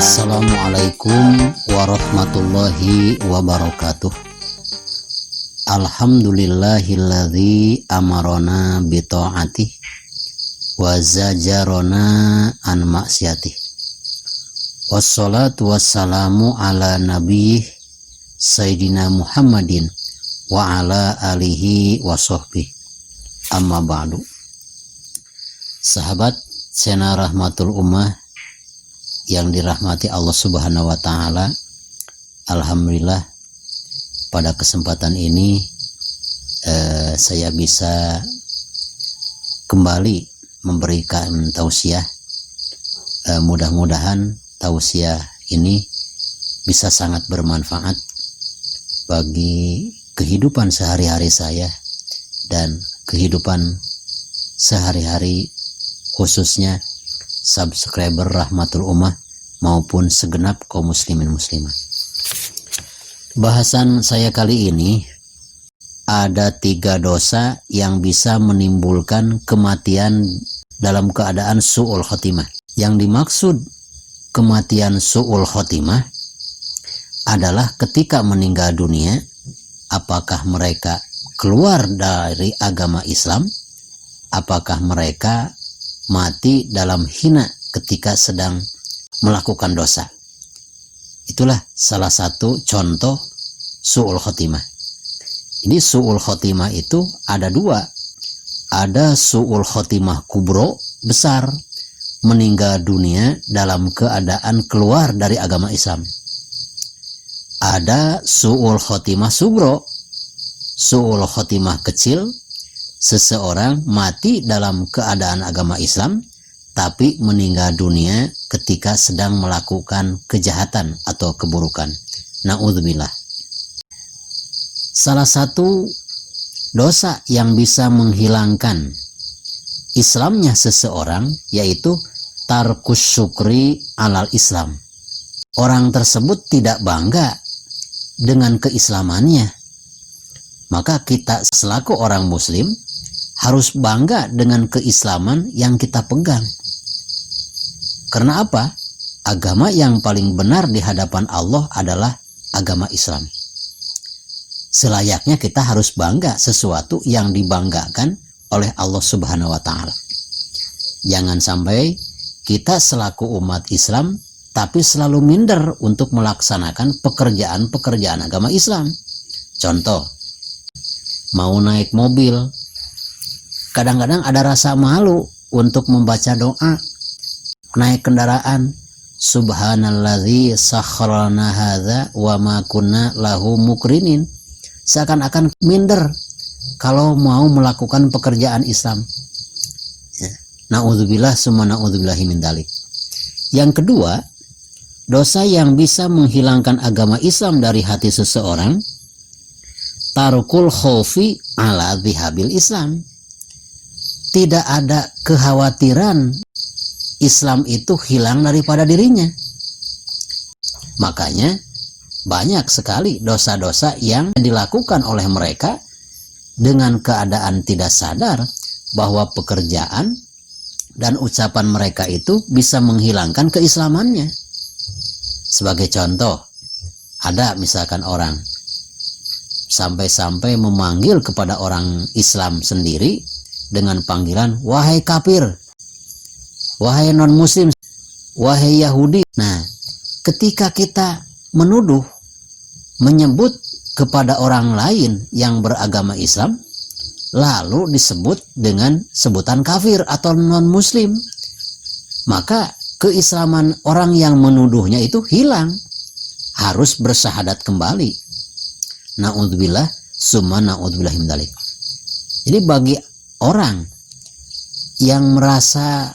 Assalamualaikum warahmatullahi wabarakatuh. Alhamdulillahilladzi amarona bita'atih wa zajarona an maksiatih. Wassalatu wassalamu ala nabiyyih Sayyidina Muhammadin wa ala alihi wa sahbihi. Amma ba'du. Sahabat channel Rahmatul Ummah yang dirahmati Allah Subhanahu wa taala, alhamdulillah pada kesempatan ini saya bisa kembali memberikan tausiah. Mudah-mudahan tausiah ini bisa sangat bermanfaat bagi kehidupan sehari-hari saya dan kehidupan sehari-hari, khususnya subscriber Rahmatul Ummah maupun segenap kaum muslimin muslimah. Bahasan saya kali ini ada 3 dosa yang bisa menimbulkan kematian dalam keadaan su'ul khotimah. Yang dimaksud kematian su'ul khotimah adalah ketika meninggal dunia, apakah mereka keluar dari agama Islam, apakah mereka mati dalam hina ketika sedang melakukan dosa. Itulah salah satu contoh su'ul khotimah. Ini su'ul khotimah itu ada 2. Ada su'ul khotimah kubro, besar, meninggal dunia dalam keadaan keluar dari agama Islam. Ada su'ul khotimah sugro, su'ul khotimah kecil, seseorang mati dalam keadaan agama Islam tapi meninggal dunia ketika sedang melakukan kejahatan atau keburukan. Na'udzubillah. Salah satu dosa yang bisa menghilangkan Islamnya seseorang yaitu tarkus syukri alal Islam. Orang tersebut tidak bangga dengan keislamannya. Maka kita selaku orang muslim harus bangga dengan keislaman yang kita pegang. Karena apa? Agama yang paling benar di hadapan Allah adalah agama Islam. Selayaknya kita harus bangga sesuatu yang dibanggakan oleh Allah Subhanahu wa taala. Jangan sampai kita selaku umat Islam tapi selalu minder untuk melaksanakan pekerjaan-pekerjaan agama Islam. Contoh, mau naik mobil, kadang-kadang ada rasa malu untuk membaca doa. Naik kendaraan, subhanalladzi sakharana hadza wa ma kunna lahu mukrinin. Seakan-akan minder kalau mau melakukan pekerjaan Islam. Ya. Na'udzubillah summa na'udzubillahi min dzalik. Yang kedua, dosa yang bisa menghilangkan agama Islam dari hati seseorang, tarkul khaufi ala dhihabil Islam. Tidak ada kekhawatiran Islam itu hilang daripada dirinya. Makanya banyak sekali dosa-dosa yang dilakukan oleh mereka dengan keadaan tidak sadar bahwa pekerjaan dan ucapan mereka itu bisa menghilangkan keislamannya. Sebagai contoh, ada misalkan orang sampai-sampai memanggil kepada orang Islam sendiri dengan panggilan wahai kafir, wahai non muslim, wahai Yahudi. Nah, ketika kita menuduh, menyebut kepada orang lain yang beragama Islam, lalu disebut dengan sebutan kafir atau non muslim, maka keislaman orang yang menuduhnya itu hilang, harus bersyahadat kembali. Na'udzubillah summa na'udzubillah min dzalik. Jadi bagi orang yang merasa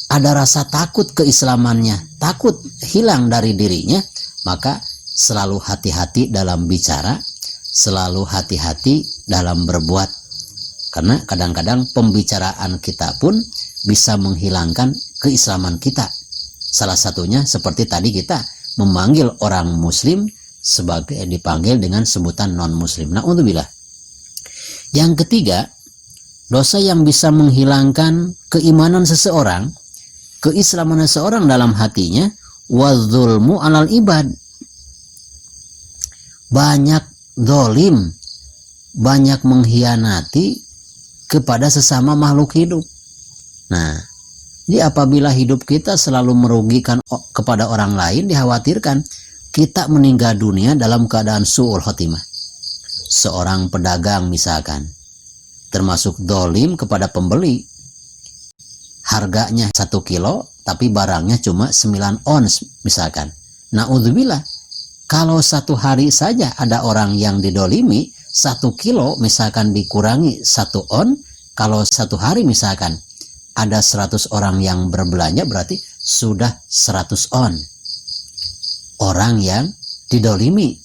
ada rasa takut keislamannya, takut hilang dari dirinya, maka selalu hati-hati dalam bicara, selalu hati-hati dalam berbuat. Karena kadang-kadang pembicaraan kita pun bisa menghilangkan keislaman kita. Salah satunya seperti tadi kita memanggil orang muslim sebagai dipanggil dengan sebutan non muslim. Na'udzubillah. Yang ketiga, dosa yang bisa menghilangkan keimanan seseorang, keislaman seseorang dalam hatinya, wadzulmu alal ibad. Banyak dolim, banyak mengkhianati kepada sesama makhluk hidup. Nah, jadi apabila hidup kita selalu merugikan kepada orang lain, dikhawatirkan kita meninggal dunia dalam keadaan su'ul khotimah. Seorang pedagang misalkan, termasuk dolim kepada pembeli, harganya 1 kilo, tapi barangnya cuma 9 ons misalkan. Na'udzubillah, kalau 1 hari saja ada orang yang didolimi, 1 kilo misalkan dikurangi 1 on, kalau 1 hari misalkan ada 100 orang yang berbelanja, berarti sudah 100 on orang yang didolimi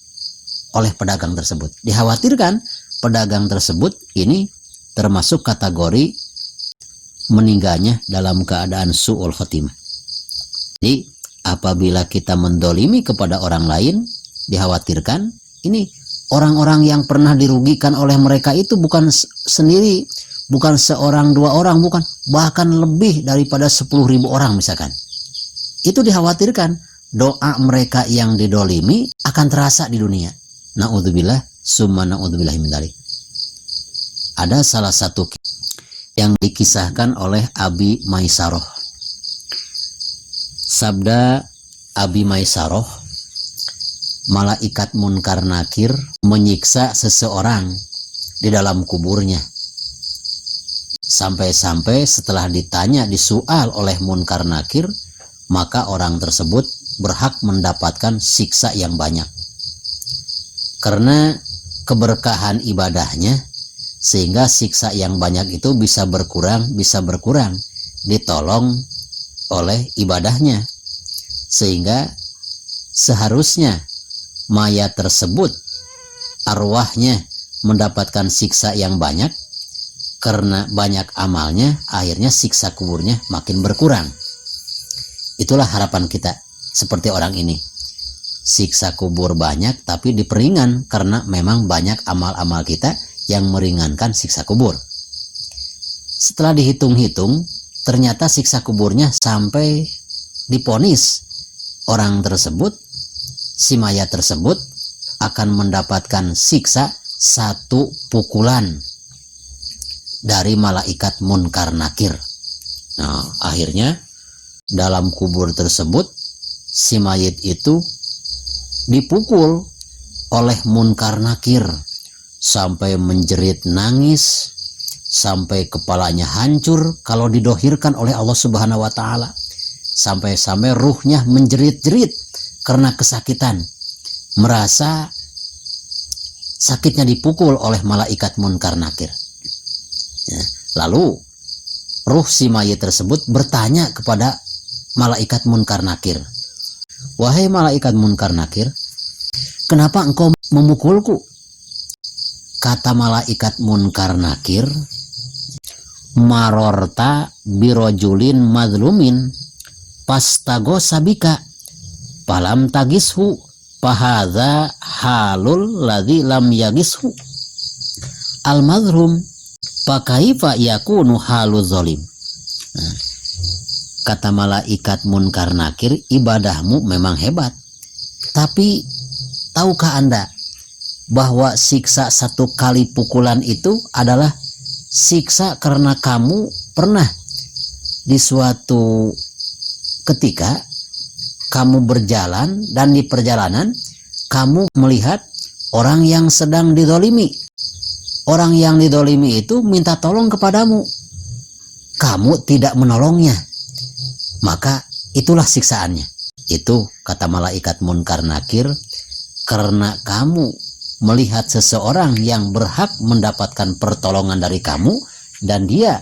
oleh pedagang tersebut. Dikhawatirkan pedagang tersebut ini termasuk kategori meninggalnya dalam keadaan su'ul khotimah. Jadi apabila kita mendolimi kepada orang lain, dikhawatirkan ini orang-orang yang pernah dirugikan oleh mereka itu bukan sendiri, bukan seorang 2 orang, bukan, bahkan lebih daripada 10.000 orang misalkan. Itu dikhawatirkan doa mereka yang didolimi akan terasa di dunia. Na'udzubillah, summa na'udzubillah min dzalik. Ada salah satu yang dikisahkan oleh Abi Maisaroh. Sabda Abi Maisaroh, malaikat Munkar Nakir menyiksa seseorang di dalam kuburnya. Sampai-sampai setelah ditanya, disual oleh Munkar Nakir, maka orang tersebut berhak mendapatkan siksa yang banyak. Karena keberkahan ibadahnya, sehingga siksa yang banyak itu bisa berkurang, ditolong oleh ibadahnya. Sehingga seharusnya mayat tersebut, arwahnya mendapatkan siksa yang banyak, karena banyak amalnya, akhirnya siksa kuburnya makin berkurang. Itulah harapan kita seperti orang ini. Siksa kubur banyak tapi diperingan karena memang banyak amal-amal kita yang meringankan siksa kubur. Setelah dihitung-hitung, ternyata siksa kuburnya sampai diponis orang tersebut, si mayat tersebut akan mendapatkan siksa 1 pukulan dari malaikat Munkar Nakir. Nah, akhirnya dalam kubur tersebut si mayit itu dipukul oleh Munkar Nakir sampai menjerit nangis, sampai kepalanya hancur kalau didohirkan oleh Allah Subhanahu wa Ta'ala, sampai-sampai ruhnya menjerit-jerit karena kesakitan, merasa sakitnya dipukul oleh malaikat Munkar Nakir. Ya, lalu ruh si mayit tersebut bertanya kepada malaikat Munkar Nakir, "Wahai malaikat Munkar Nakir, kenapa engkau memukulku?" Kata malaikat Munkar Nakir, "Marorta birojulin madlumin pastago sabika palam tagishu pahadha halul ladzi lam yagishu al madlum pakaifa yakunu halu zolim." Nah, kata malaikat Munkar Nakir, ibadahmu memang hebat, tapi tahukah Anda bahwa siksa 1 kali pukulan itu adalah siksa karena kamu pernah di suatu ketika kamu berjalan dan di perjalanan kamu melihat orang yang sedang didolimi. Orang yang didolimi itu minta tolong kepadamu, kamu tidak menolongnya, maka itulah siksaannya. Itu kata malaikat Munkar Nakir, karena kamu melihat seseorang yang berhak mendapatkan pertolongan dari kamu dan dia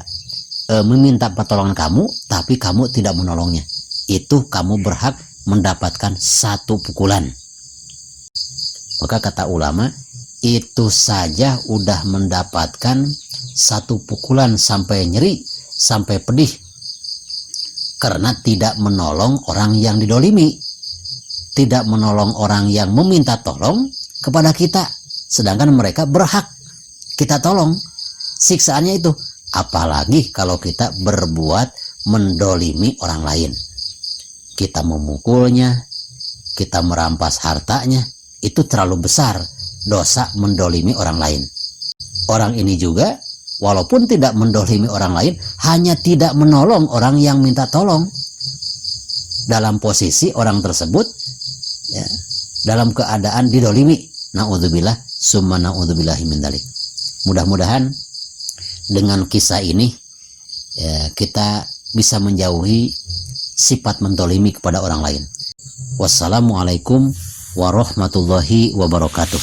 meminta pertolongan kamu, tapi kamu tidak menolongnya, itu kamu berhak mendapatkan 1 pukulan. Maka kata ulama, itu saja udah mendapatkan 1 pukulan sampai nyeri, sampai pedih, karena tidak menolong orang yang didolimi, tidak menolong orang yang meminta tolong kepada kita, sedangkan mereka berhak kita tolong. Siksaannya itu, apalagi kalau kita berbuat mendolimi orang lain. kita memukulnya, kita merampas hartanya, itu terlalu besar dosa mendolimi orang lain. Orang ini juga walaupun tidak mendolimi orang lain, hanya tidak menolong orang yang minta tolong. Dalam posisi orang tersebut ya, dalam keadaan didolimi. Na'udzubillah, summa na'udzubillahi min dzalik. Mudah-mudahan dengan kisah ini ya, kita bisa menjauhi sifat mendolimi kepada orang lain. Wassalamualaikum warahmatullahi wabarakatuh.